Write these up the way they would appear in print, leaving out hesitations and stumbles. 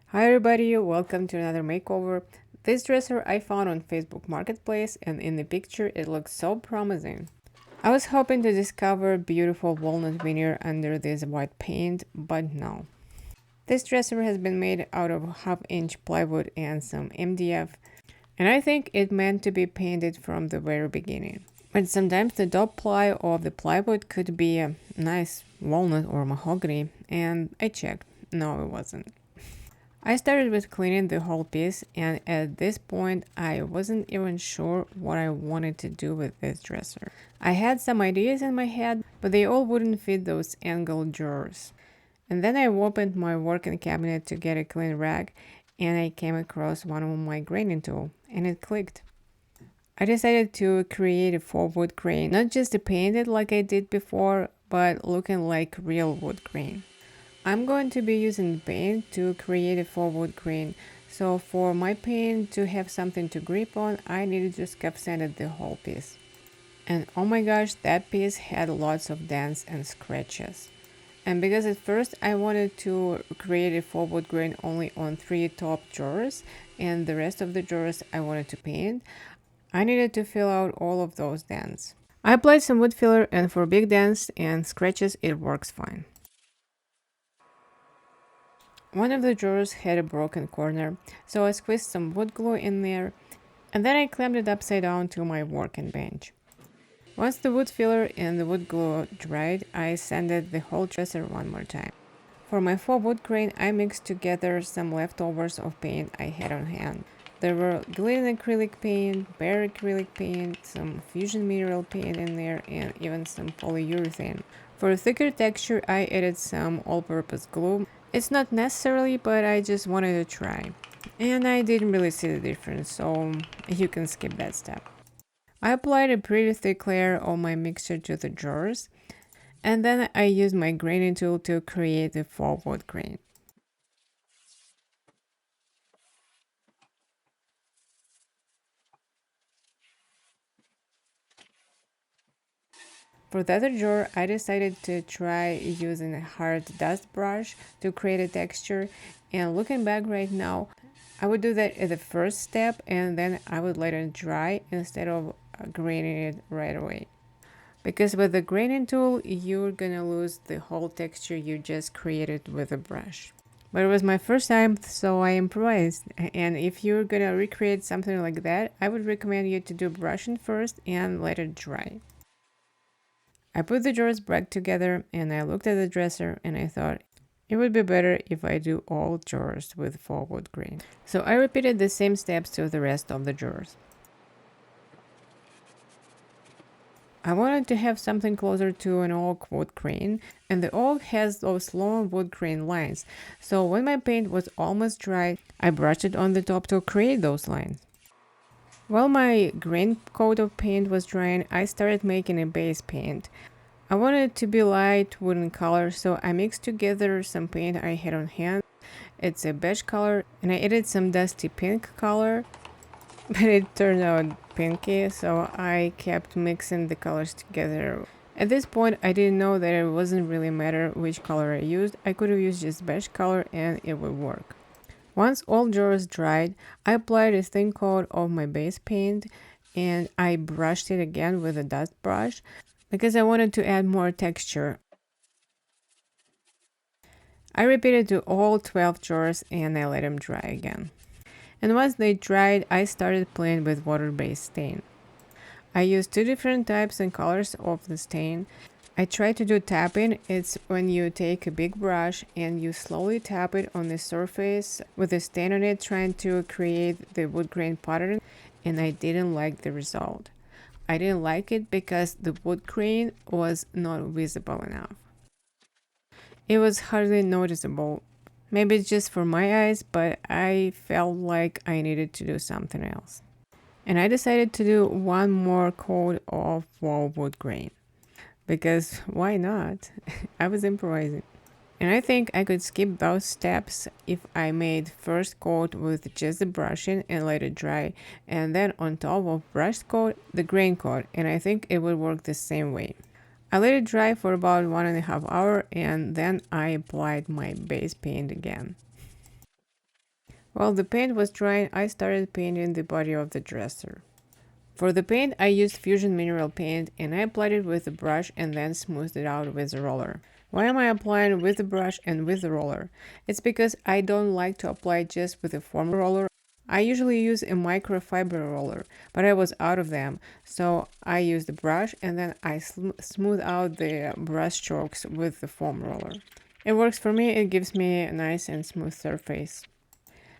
Hi everybody, welcome to another makeover. This dresser I found on Facebook Marketplace and in the picture it looks so promising. I was hoping to discover beautiful walnut veneer under this white paint, but no. This dresser has been made out of half-inch plywood and some MDF, and I think it meant to be painted from the very beginning. But sometimes the top ply of the plywood could be a nice walnut or mahogany, and I checked. No, it wasn't. I started with cleaning the whole piece, and at this point I wasn't even sure what I wanted to do with this dresser. I had some ideas in my head, but they all wouldn't fit those angled drawers. And then I opened my working cabinet to get a clean rag, and I came across one of my graining tool, and it clicked. I decided to create a faux wood grain, not just to paint it like I did before, but looking like real wood grain. I'm going to be using paint to create a faux wood grain, so for my paint to have something to grip on, I needed to scuff sanded the whole piece. And oh my gosh, that piece had lots of dents and scratches. And because at first I wanted to create a faux wood grain only on 3 top drawers, and the rest of the drawers I wanted to paint, I needed to fill out all of those dents. I applied some wood filler, and for big dents and scratches it works fine. One of the drawers had a broken corner, so I squeezed some wood glue in there, and then I clamped it upside down to my working bench. Once the wood filler and the wood glue dried, I sanded the whole dresser one more time. For my faux wood grain, I mixed together some leftovers of paint I had on hand. There were glitter acrylic paint, bare acrylic paint, some fusion mineral paint in there, and even some polyurethane. For a thicker texture, I added some all-purpose glue. It's not necessarily, but I just wanted to try. And I didn't really see the difference, so you can skip that step. I applied a pretty thick layer of my mixture to the drawers, and then I used my graining tool to create a faux wood grain. For the other drawer, I decided to try using a hard dust brush to create a texture, and looking back right now, I would do that at the first step and then I would let it dry instead of graining it right away. Because with the graining tool, you're gonna lose the whole texture you just created with a brush. But it was my first time, so I improvised. And if you're gonna recreate something like that, I would recommend you to do brushing first and let it dry. I put the drawers back together and I looked at the dresser and I thought it would be better if I do all drawers with faux wood grain. So I repeated the same steps to the rest of the drawers. I wanted to have something closer to an oak wood grain, and the oak has those long wood grain lines, so when my paint was almost dry, I brushed it on the top to create those lines. While my grain coat of paint was drying, I started making a base paint. I wanted it to be light wooden color, so I mixed together some paint I had on hand. It's a beige color, and I added some dusty pink color, but it turned out pinky, so I kept mixing the colors together. At this point, I didn't know that it wasn't really matter which color I used. I could have used just beige color and it would work. Once all drawers dried, I applied a thin coat of my base paint and I brushed it again with a dust brush because I wanted to add more texture. I repeated to all 12 drawers and I let them dry again. And once they dried, I started playing with water-based stain. I used 2 different types and colors of the stain. I tried to do tapping. It's when you take a big brush and you slowly tap it on the surface with a stain on it, trying to create the wood grain pattern, and I didn't like the result. I didn't like it because the wood grain was not visible enough. It was hardly noticeable. Maybe it's just for my eyes, but I felt like I needed to do something else. And I decided to do one more coat of faux wood grain. Because why not? I was improvising. And I think I could skip those steps if I made first coat with just the brushing and let it dry, and then on top of brushed coat, the grain coat, and I think it would work the same way. I let it dry for about 1.5 hours and then I applied my base paint again. While the paint was drying, I started painting the body of the dresser. For the paint, I used Fusion Mineral Paint and I applied it with a brush and then smoothed it out with a roller. Why am I applying with the brush and with the roller? It's because I don't like to apply just with a foam roller. I usually use a microfiber roller, but I was out of them, so I used the brush and then I smooth out the brush strokes with the foam roller. It works for me, it gives me a nice and smooth surface.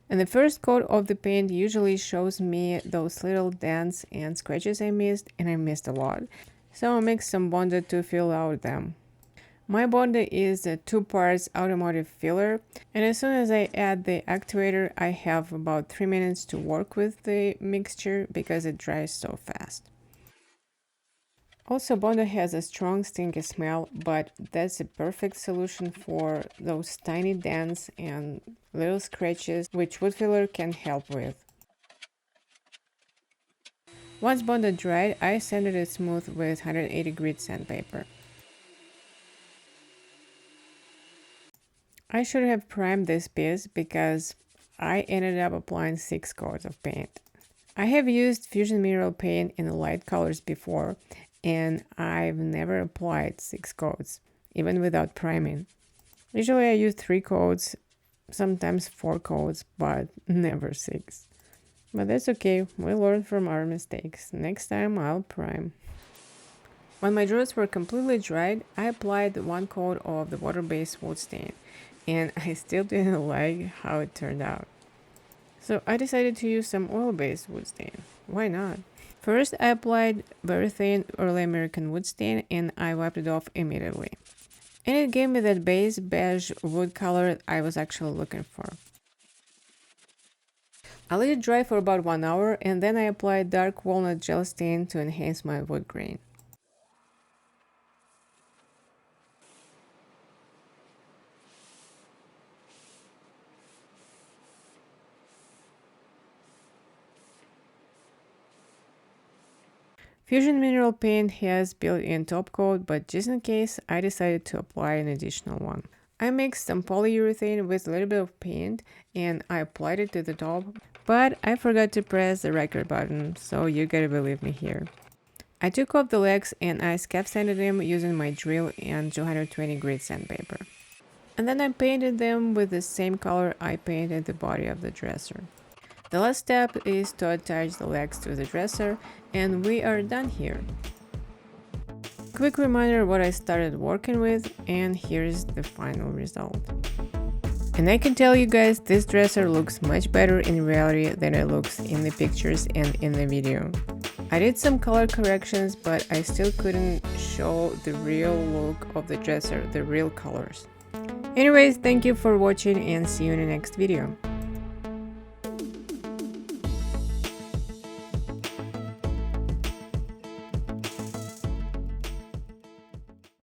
And the first coat of the paint usually shows me those little dents and scratches I missed, and I missed a lot. So I'll mix some Bondo to fill out them. My Bondo is a 2 parts automotive filler, and as soon as I add the activator, I have about 3 minutes to work with the mixture because it dries so fast. Also, Bondo has a strong stinky smell, but that's a perfect solution for those tiny dents and little scratches which wood filler can help with. Once Bondo dried, I sanded it smooth with 180 grit sandpaper. I should have primed this piece because I ended up applying 6 coats of paint. I have used Fusion Mineral Paint in the light colors before, and I've never applied 6 coats, even without priming. Usually I use 3 coats, sometimes 4 coats, but never 6. But that's okay, we learn from our mistakes. Next time I'll prime. When my drawers were completely dried, I applied 1 coat of the water-based wood stain, and I still didn't like how it turned out. So I decided to use some oil-based wood stain. Why not? First, I applied very thin early American wood stain and I wiped it off immediately. And it gave me that base beige wood color I was actually looking for. I let it dry for about 1 hour and then I applied dark walnut gel stain to enhance my wood grain. Fusion Mineral Paint has built-in top coat, but just in case, I decided to apply an additional one. I mixed some polyurethane with a little bit of paint and I applied it to the top, but I forgot to press the record button, so you gotta believe me here. I took off the legs and I scalp sanded them using my drill and 220 grit sandpaper. And then I painted them with the same color I painted the body of the dresser. The last step is to attach the legs to the dresser, and we are done here. Quick reminder what I started working with, and here's the final result. And I can tell you guys, this dresser looks much better in reality than it looks in the pictures and in the video. I did some color corrections, but I still couldn't show the real look of the dresser, the real colors. Anyways, thank you for watching and see you in the next video.